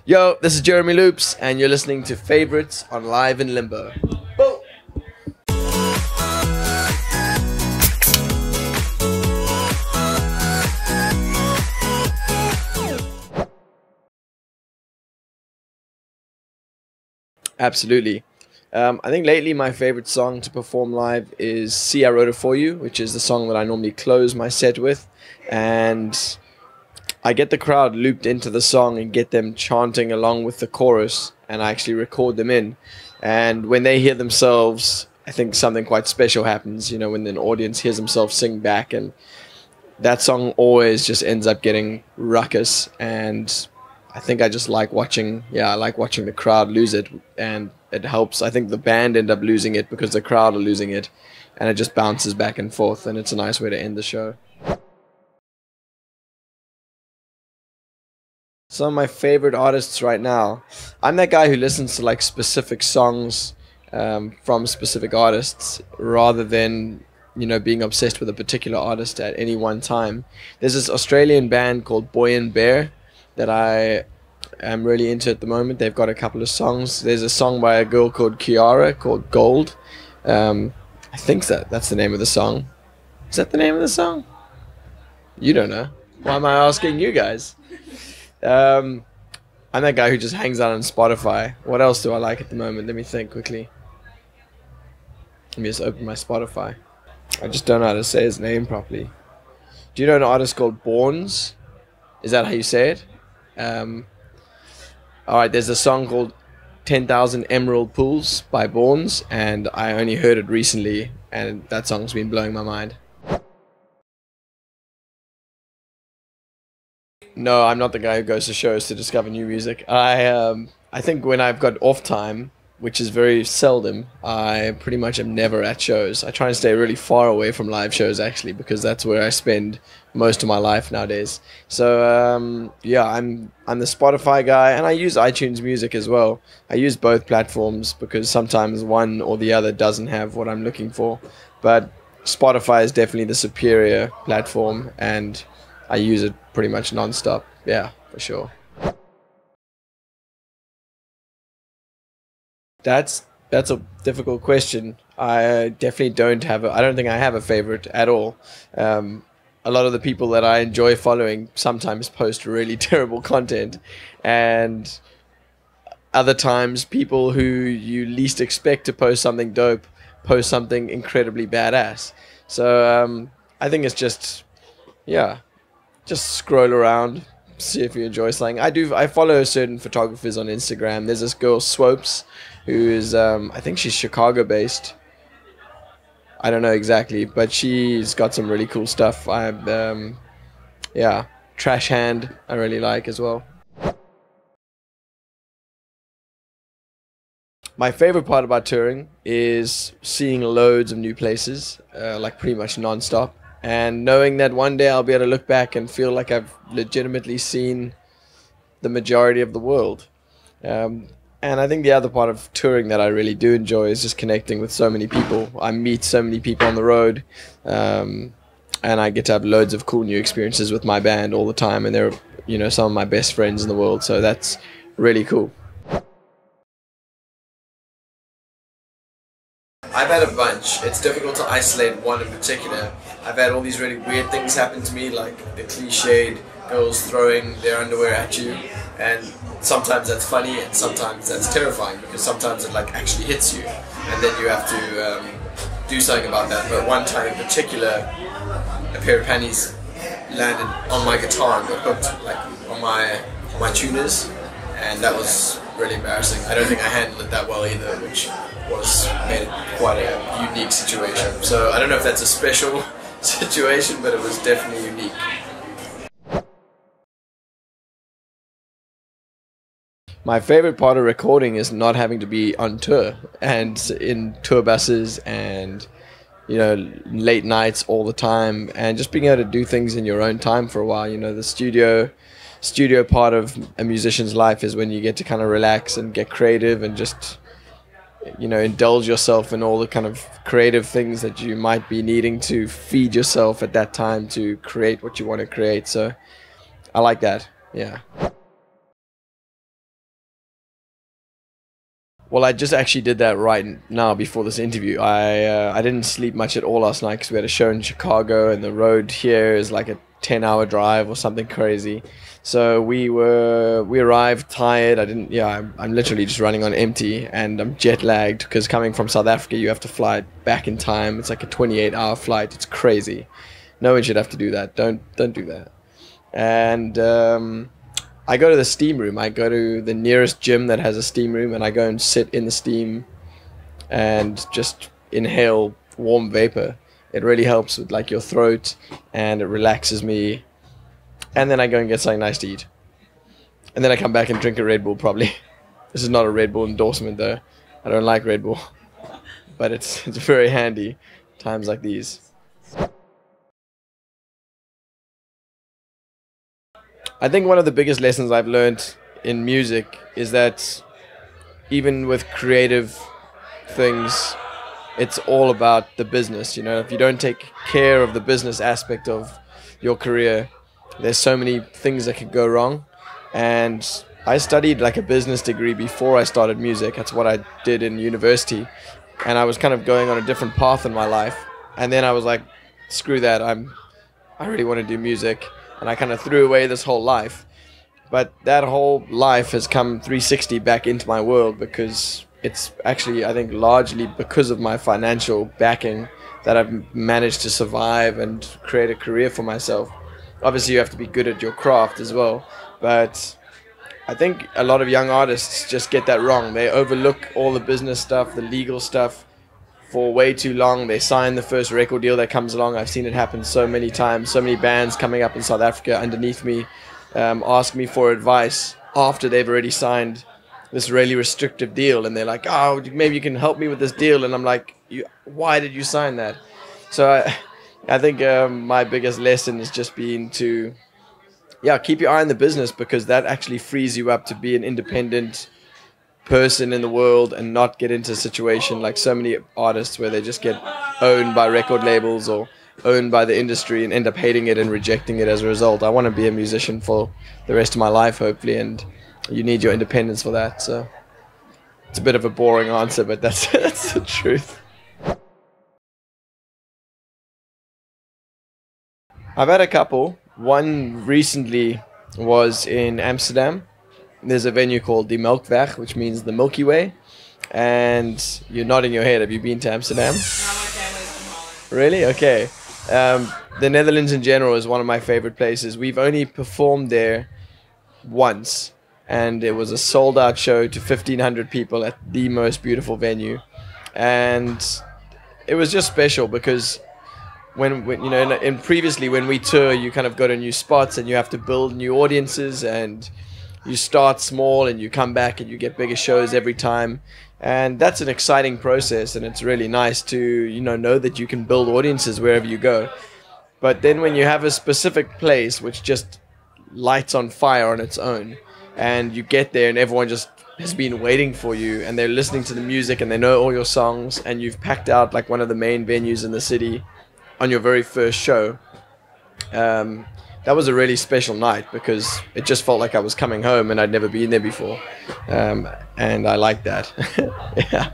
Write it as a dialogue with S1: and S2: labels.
S1: Yo, this is Jeremy Loops, and you're listening to Favorites on Live in Limbo. Boom! Absolutely. I think lately my favorite song to perform live is See I Wrote It For You, which is the song that I normally close my set with. And I get the crowd looped into the song and get them chanting along with the chorus, and I actually record them in. And when they hear themselves, I think something quite special happens, you know, when an audience hears themselves sing back, and that song always just ends up getting ruckus. And I think I just like watching, I like watching the crowd lose it, and it helps. I think the band end up losing it because the crowd are losing it, and it just bounces back and forth, and it's a nice way to end the show. Some of my favorite artists right now. I'm that guy who listens to like specific songs from specific artists rather than, you know, being obsessed with a particular artist at any one time. There's this Australian band called Boy and Bear that I am really into at the moment. They've got a couple of songs. There's a song by a girl called Kiara called Gold. I think that's the name of the song. Is that the name of the song? You don't know. Why am I asking you guys? I'm that guy who just hangs out on Spotify. What else do I like at the moment? Let me think quickly. Let me just open my Spotify. I just don't know how to say his name properly. Do you know an artist called Borns? Is that how you say it? Alright, there's a song called 10,000 Emerald Pools by Borns, and I only heard it recently, and that song's been blowing my mind. No, I'm not the guy who goes to shows to discover new music. I think when I've got off time, which is very seldom, I pretty much am never at shows. I try and stay really far away from live shows, actually, because that's where I spend most of my life nowadays. So yeah, I'm the Spotify guy, and I use iTunes Music as well. I use both platforms because sometimes one or the other doesn't have what I'm looking for. But Spotify is definitely the superior platform, and I use it pretty much non-stop. Yeah, for sure. That's a difficult question. I definitely don't have I don't think I have a favorite at all. A lot of the people that I enjoy following sometimes post really terrible content, and other times people who you least expect to post something dope post something incredibly badass. So I think it's just, yeah, just scroll around, see if you enjoy something. I follow certain photographers on Instagram. There's this girl Swopes, who is I think she's Chicago based. I don't know exactly, but she's got some really cool stuff. Yeah, Trash Hand I really like as well. My favorite part about touring is seeing loads of new places, like pretty much non-stop. And knowing that one day I'll be able to look back and feel like I've legitimately seen the majority of the world. And I think the other part of touring that I really do enjoy is just connecting with so many people. I meet so many people on the road, and I get to have loads of cool new experiences with my band all the time. And they're, you know, some of my best friends in the world. So that's really cool. I've had a bunch. It's difficult to isolate one in particular. I've had all these really weird things happen to me, like the cliched girls throwing their underwear at you, and sometimes that's funny and sometimes that's terrifying because sometimes it like actually hits you, and then you have to do something about that. But one time in particular, a pair of panties landed on my guitar and got hooked like on my tuners, and that was really embarrassing. I don't think I handled it that well either, which made it quite a unique situation. So I don't know if that's a special situation, but it was definitely unique. My favorite part of recording is not having to be on tour and in tour buses and, you know, late nights all the time, and just being able to do things in your own time for a while. You know, the studio part of a musician's life is when you get to kind of relax and get creative and just, you know, indulge yourself in all the kind of creative things that you might be needing to feed yourself at that time to create what you want to create. So I like that. Yeah. Well, I just actually did that right now before this interview. I didn't sleep much at all last night because we had a show in Chicago, and the road here is like a 10-hour drive or something crazy. So we arrived tired. I'm literally just running on empty, and I'm jet lagged because coming from South Africa, you have to fly back in time. It's like a 28-hour flight. It's crazy. No one should have to do that. Don't do that. And I go to the steam room. I go to the nearest gym that has a steam room, and I go and sit in the steam and just inhale warm vapor. It really helps with like your throat, and it relaxes me. And then I go and get something nice to eat. And then I come back and drink a Red Bull probably. This is not a Red Bull endorsement though. I don't like Red Bull. But it's very handy times like these. I think one of the biggest lessons I've learned in music is that even with creative things, it's all about the business. You know, if you don't take care of the business aspect of your career, there's so many things that could go wrong. And I studied like a business degree before I started music. That's what I did in university. And I was kind of going on a different path in my life. And then I was like, screw that, I really want to do music. And I kind of threw away this whole life. But that whole life has come 360 back into my world, because it's actually, I think, largely because of my financial backing that I've managed to survive and create a career for myself. Obviously, you have to be good at your craft as well. But I think a lot of young artists just get that wrong. They overlook all the business stuff, the legal stuff, for way too long. They sign the first record deal that comes along. I've seen it happen so many times. So many bands coming up in South Africa underneath me ask me for advice after they've already signed this really restrictive deal, and they're like, oh, maybe you can help me with this deal. And I'm like, why did you sign that? So I think my biggest lesson is just being to keep your eye on the business, because that actually frees you up to be an independent person in the world and not get into a situation like so many artists where they just get owned by record labels or owned by the industry and end up hating it and rejecting it as a result. I want to be a musician for the rest of my life, hopefully, and you need your independence for that. So it's a bit of a boring answer, but that's the truth. I've had a couple. One recently was in Amsterdam. There's a venue called the Milky Way, which means the Milky Way. And you're nodding your head. Have you been to Amsterdam?
S2: No, my family's from Holland.
S1: Really? Okay. The Netherlands in general is one of my favorite places. We've only performed there once, and it was a sold-out show to 1,500 people at the most beautiful venue. And it was just special because when you know, and previously when we tour, you kind of go to new spots and you have to build new audiences, and you start small and you come back and you get bigger shows every time. And that's an exciting process, and it's really nice to, you know that you can build audiences wherever you go. But then when you have a specific place which just lights on fire on its own, and you get there and everyone just has been waiting for you, and they're listening to the music and they know all your songs, and you've packed out like one of the main venues in the city on your very first show, that was a really special night, because it just felt like I was coming home and I'd never been there before, and I liked that. Yeah.